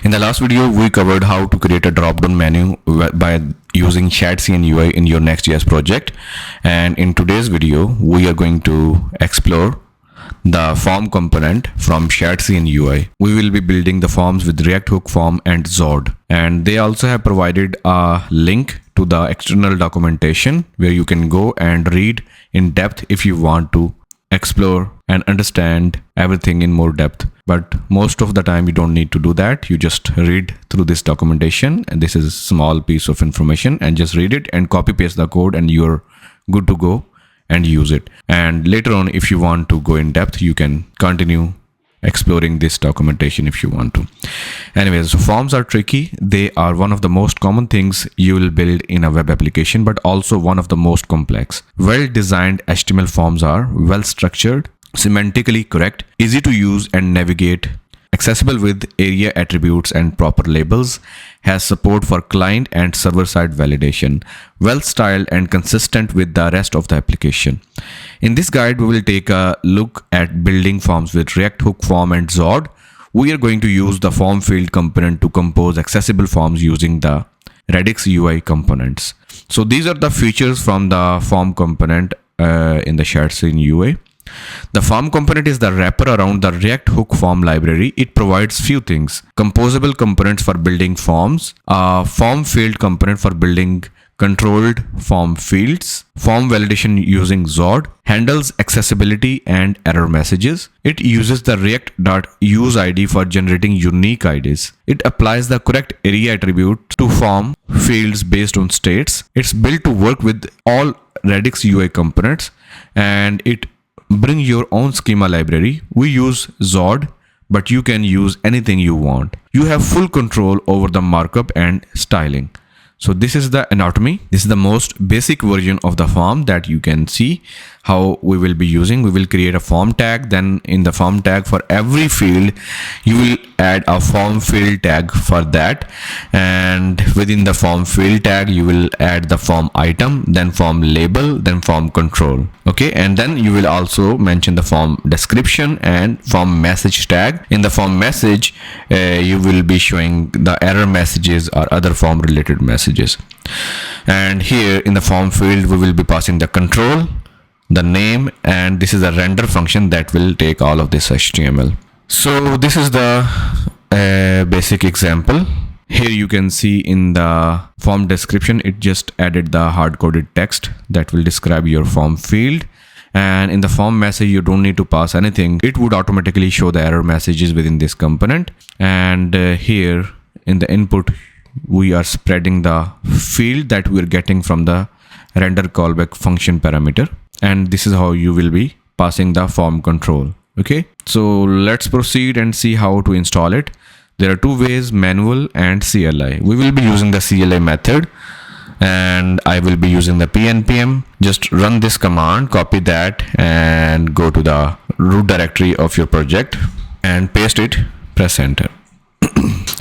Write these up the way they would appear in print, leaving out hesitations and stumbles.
In the last video, we covered how to create a drop-down menu by using Shadcn UI in your Next.js project. And in today's video, we are going to explore the form component from Shadcn UI. We will be building the forms with React Hook Form and Zord. And they also have provided a link to the external documentation where you can go and read in depth if you want to explore and understand everything in more depth. But most of the time you don't need to do that. You just read through this documentation, and this is a small piece of information, and just read it and copy paste the code and you're good to go and use it. And later on, if you want to go in depth, you can continue exploring this documentation if you want to. Anyways, so forms are tricky. They are one of the most common things you will build in a web application, but also one of the most complex. Well-designed HTML forms are well-structured, semantically correct, easy to use and navigate, accessible with area attributes and proper labels, has support for client and server-side validation, well-styled and consistent with the rest of the application. In this guide, we will take a look at building forms with React Hook Form and Zord. We are going to use the form field component to compose accessible forms using the Redux UI components. So these are the features from the form component in the Shadcn UI. The form component is the wrapper around the React Hook Form library. It provides few things: composable components for building forms, a form field component for building controlled form fields, form validation using Zord, handles accessibility and error messages. It uses the React.useID for generating unique IDs. It applies the correct area attribute to form fields based on states. It's built to work with all Redux UI components, and it bring your own schema library. We use Zord, but you can use anything you want. You have full control over the markup and styling. So this is the anatomy. This is the most basic version of the form that you can see how we will be using. We will create a form tag. Then in the form tag, for every field, you will add a form field tag for that. And within the form field tag, you will add the form item, then form label, then form control. Okay. And then you will also mention the form description and form message tag. In the form message, you will be showing the error messages or other form related messages. And here in the form field, we will be passing the control, the name, and this is a render function that will take all of this HTML. So this is the basic example. Here you can see in the form description, it just added the hard-coded text that will describe your form field. And in the form message, you don't need to pass anything. It would automatically show the error messages within this component. And here in the input, we are spreading the field that we're getting from the render callback function parameter. And this is how you will be passing the form control. Okay, so let's proceed and see how to install it. There are two ways: manual and CLI. We will be using the CLI method, and I will be using the pnpm. Just run this command, copy that, and go to the root directory of your project and paste it, press enter.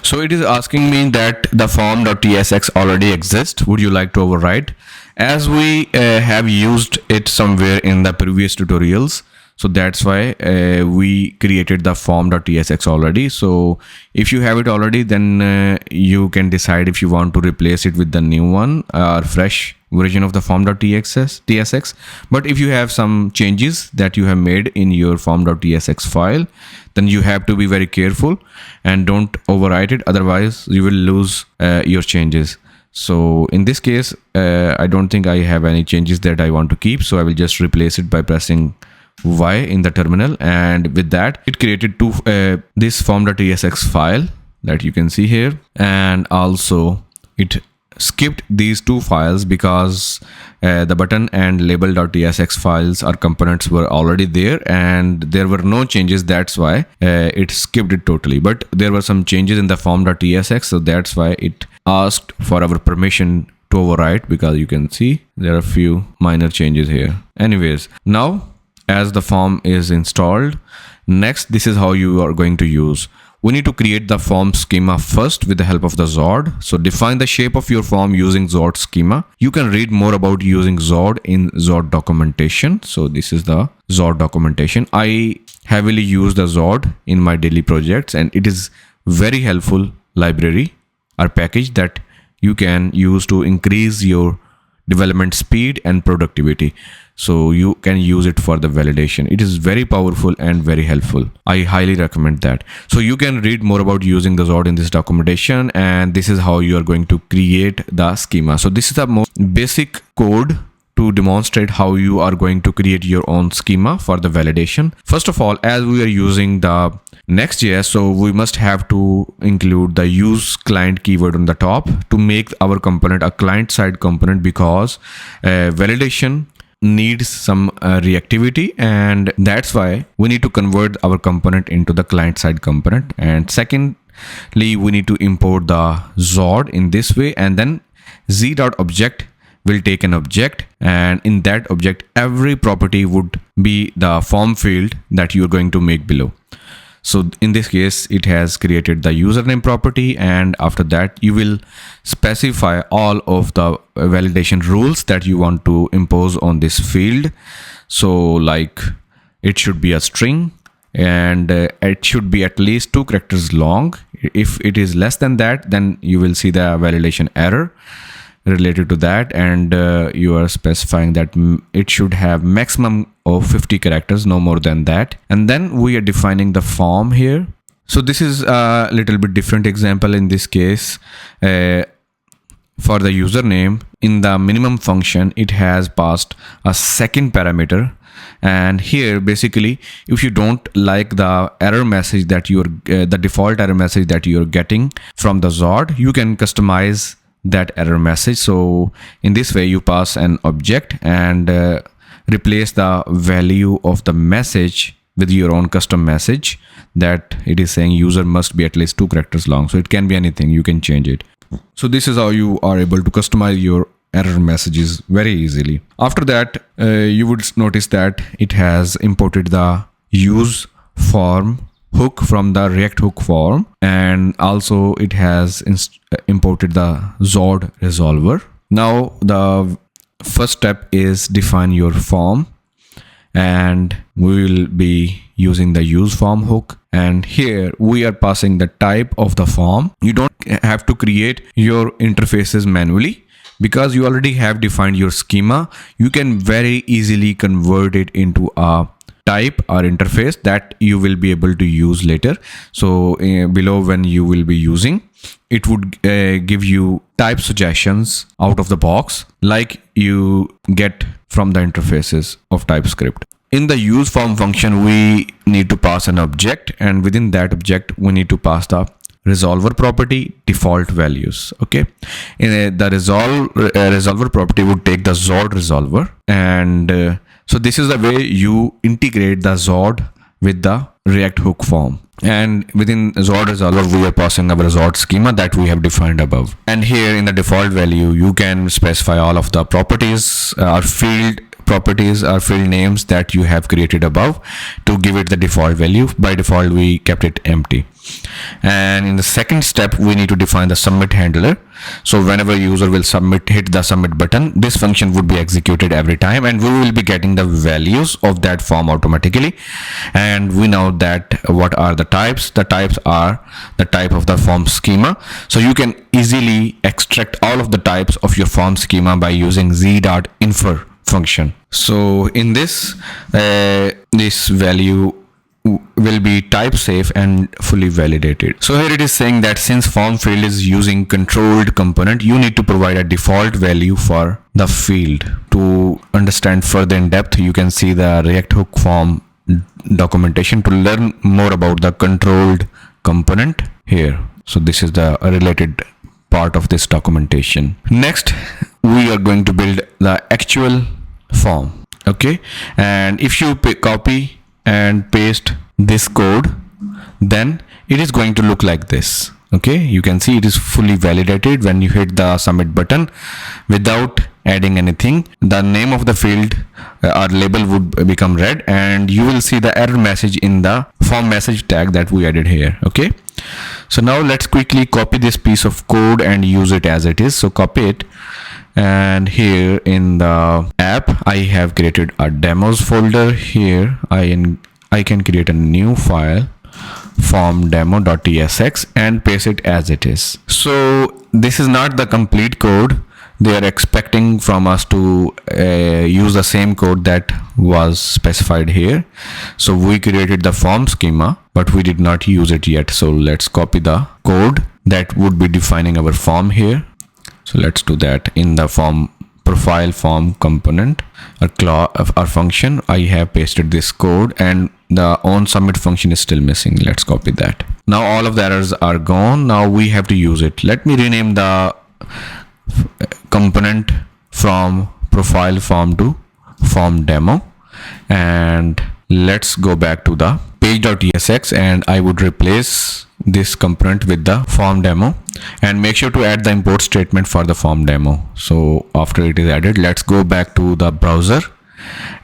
So it is asking me that the form.tsx already exists. Would you like to override? As we have used it somewhere in the previous tutorials, so that's why we created the form.tsx already. So if you have it already, then you can decide if you want to replace it with the new one or fresh version of the form.tsx. But if you have some changes that you have made in your form.tsx file, then you have to be very careful and don't overwrite it. Otherwise, you will lose your changes. So in this case, I don't think I have any changes that I want to keep. So I will just replace it by pressing Y in the terminal. And with that, it created this form.tsx file that you can see here. And also it skipped these two files because the button and label.tsx files or components were already there and there were no changes. That's why it skipped it totally. But there were some changes in the form.tsx. So that's why it asked for our permission to overwrite, because you can see there are a few minor changes here. Anyways, now as the form is installed, next, this is how you are going to use. We need to create the form schema first with the help of the Zord. So define the shape of your form using Zord schema. You can read more about using Zord in Zord documentation. So this is the Zord documentation. I heavily use the Zord in my daily projects and it is very helpful library or package that you can use to increase your development speed and productivity. So you can use it for the validation. It is very powerful and very helpful. I highly recommend that. So you can read more about using the Zod in this documentation, and this is how you are going to create the schema. So this is the most basic code to demonstrate how you are going to create your own schema for the validation. First of all, as we are using the NextJS, so we must have to include the use client keyword on the top to make our component a client-side component, because validation needs some reactivity, and that's why we need to convert our component into the client-side component. And secondly, we need to import the Zod in this way, and then z.object will take an object, and in that object every property would be the form field that you are going to make below. So in this case, it has created the username property, and after that you will specify all of the validation rules that you want to impose on this field. So like it should be a string, and it should be at least 2 characters long. If it is less than that, then you will see the validation error related to that, and you are specifying that it should have maximum of 50 characters, no more than that. And then we are defining the form here. So this is a little bit different example. In this case, for the username, in the minimum function, it has passed a second parameter. And here basically, if you don't like the error message that you're the default error message that you're getting from the Zod, you can customize that error message. So in this way, you pass an object and replace the value of the message with your own custom message that it is saying user must be at least 2 characters long. So it can be anything, you can change it. So this is how you are able to customize your error messages very easily. After that, you would notice that it has imported the use form hook from the React hook form, and also it has imported the Zod resolver. Now the first step is define your form, and we will be using the use form hook, and here we are passing the type of the form. You don't have to create your interfaces manually because you already have defined your schema. You can very easily convert it into a type or interface that you will be able to use later. So below, when you will be using, it would give you type suggestions out of the box like you get from the interfaces of TypeScript. In the use form function, we need to pass an object, and within that object we need to pass the resolver property default values. Okay, in the resolver property would take the Zod resolver, and so this is the way you integrate the Zod with the React hook form. And within Zod resolver, we are passing our Zod schema that we have defined above. And here in the default value, you can specify all of the properties or field properties or field names that you have created above to give it the default value. By default, we kept it empty. And in the second step, we need to define the submit handler. So whenever user will hit the submit button, this function would be executed every time, and we will be getting the values of that form automatically. And we know that what are the types. The types are the type of the form schema. So you can easily extract all of the types of your form schema by using z.infer function. So in this, this value will be type safe and fully validated. So here it is saying that since form field is using controlled component, you need to provide a default value for the field. To understand further in depth, you can see the React hook form documentation to learn more about the controlled component here. So this is the related part of this documentation. Next, we are going to build the actual form. Okay, and if you copy and paste this code, then it is going to look like this. Okay, you can see it is fully validated when you hit the submit button without adding anything. The name of the field or label would become red, and you will see the error message in the form message tag that we added here. Okay, so now let's quickly copy this piece of code and use it as it is. So copy it, and here in the app I have created a demos folder. Here I can create a new file form demo.tsx and paste it as it is. So this is not the complete code. They are expecting from us to use the same code that was specified here. So we created the form schema, but we did not use it yet. So let's copy the code that would be defining our form here. So let's do that in the form profile form component, our function. I have pasted this code and the onSubmit function is still missing. Let's copy that. Now all of the errors are gone. Now we have to use it. Let me rename the component from profile form to form demo, and let's go back to the page.tsx, and I would replace this component with the form demo, and make sure to add the import statement for the form demo. So after it is added, let's go back to the browser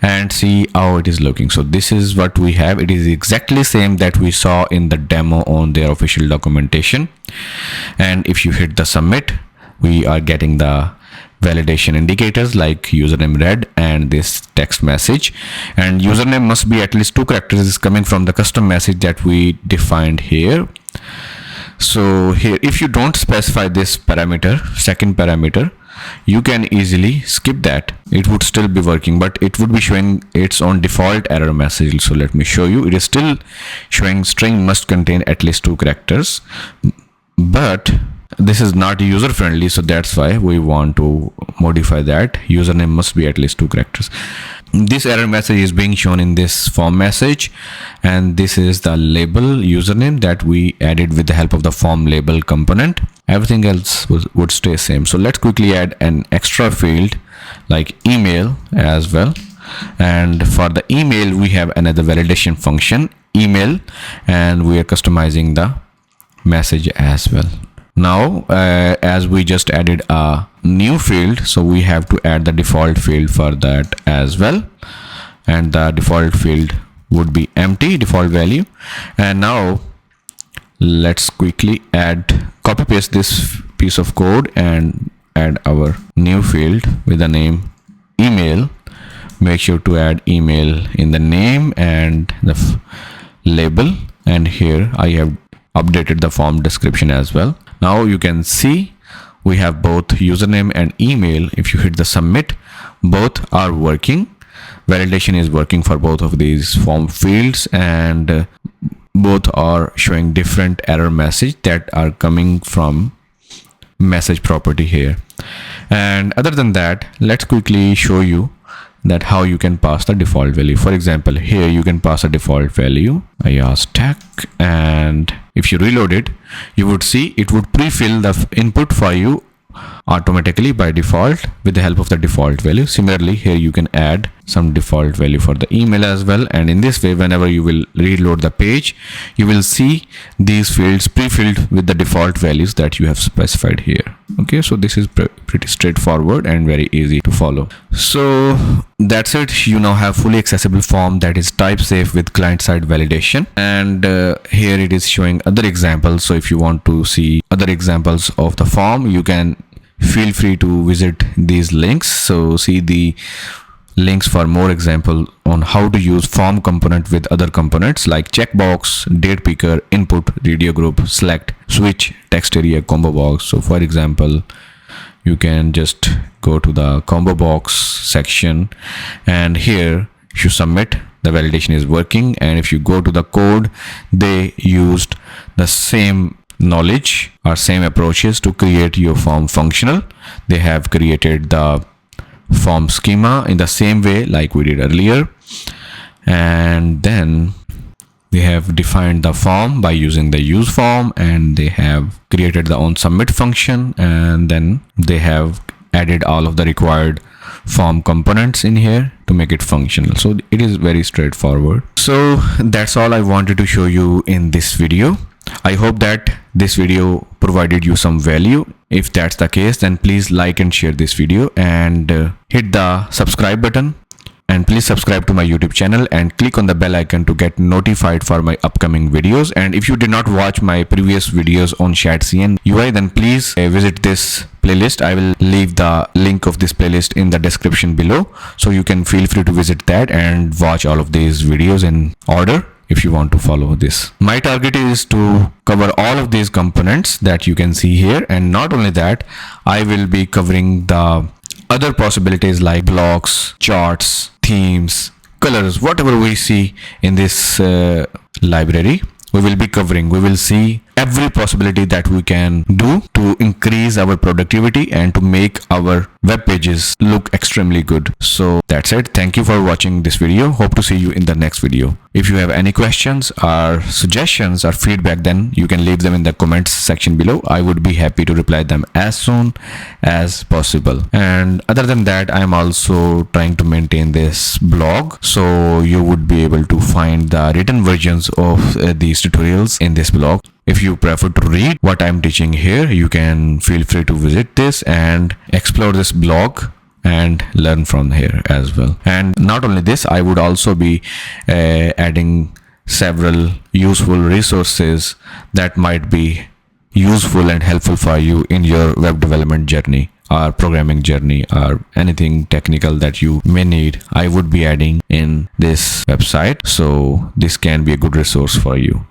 and see how it is looking. So this is what we have. It is exactly same that we saw in the demo on their official documentation. And if you hit the submit, we are getting the validation indicators like username read and this text message, and username must be at least 2 characters. Is coming from the custom message that we defined here. So here, if you don't specify this parameter, second parameter, you can easily skip that. It would still be working, but it would be showing its own default error message. So let me show you. It is still showing string must contain at least 2 characters, but this is not user friendly, so that's why we want to modify that. Username must be at least 2 characters. This error message is being shown in this form message, and this is the label username that we added with the help of the form label component. Everything else would stay same. So let's quickly add an extra field like email as well, and for the email we have another validation function email, and we are customizing the message as well. Now as we just added a new field, so we have to add the default field for that as well, and the default field would be empty default value. And now let's quickly copy paste this piece of code and add our new field with the name email. Make sure to add email in the name and the label, and here I have updated the form description as well. Now you can see we have both username and email. If you hit the submit, both are working. Validation is working for both of these form fields, and both are showing different error message that are coming from message property here. And other than that, let's quickly show you that how you can pass the default value. For example, here you can pass a default value. I asked tech, and if you reload it, you would see it would pre-fill the input for you automatically by default with the help of the default value. Similarly, here you can add some default value for the email as well, and in this way, whenever you will reload the page, you will see these fields pre-filled with the default values that you have specified here. Okay, so this is pretty straightforward and very easy to follow. So that's it. You now have fully accessible form that is type safe with client-side validation, and here it is showing other examples. So if you want to see other examples of the form, you can feel free to visit these links. So see the links for more example on how to use form component with other components like checkbox, date picker, input, radio group, select, switch, text area, combo box. So for example, you can just go to the combo box section, and here if you submit, the validation is working. And if you go to the code, they used the same knowledge or same approaches to create your form functional. They have created the form schema in the same way like we did earlier, and then they have defined the form by using the use form, and they have created the onSubmit function, and then they have added all of the required form components in here to make it functional. So it is very straightforward. So that's all I wanted to show you in this video. I hope that this video provided you some value. If that's the case, then please like and share this video, and hit the subscribe button, and please subscribe to my YouTube channel and click on the bell icon to get notified for my upcoming videos. And if you did not watch my previous videos on Shadcn UI, then please visit this playlist. I will leave the link of this playlist in the description below, so you can feel free to visit that and watch all of these videos in order. if you want to follow this. My target is to cover all of these components that you can see here, and not only that, I will be covering the other possibilities like blocks, charts, themes, colors, whatever we see in this library. We will be covering. We will see every possibility that we can do to increase our productivity and to make our web pages look extremely good. So that's it. Thank you for watching this video. Hope to see you in the next video. If you have any questions or suggestions or feedback, then you can leave them in the comments section below. I would be happy to reply them as soon as possible. And other than that, I'm also trying to maintain this blog, so you would be able to find the written versions of these tutorials in this blog. If you prefer to read what I'm teaching here, you can feel free to visit this and explore this blog and learn from here as well. And not only this, I would also be adding several useful resources that might be useful and helpful for you in your web development journey or programming journey or anything technical that you may need. I would be adding in this website, so this can be a good resource for you.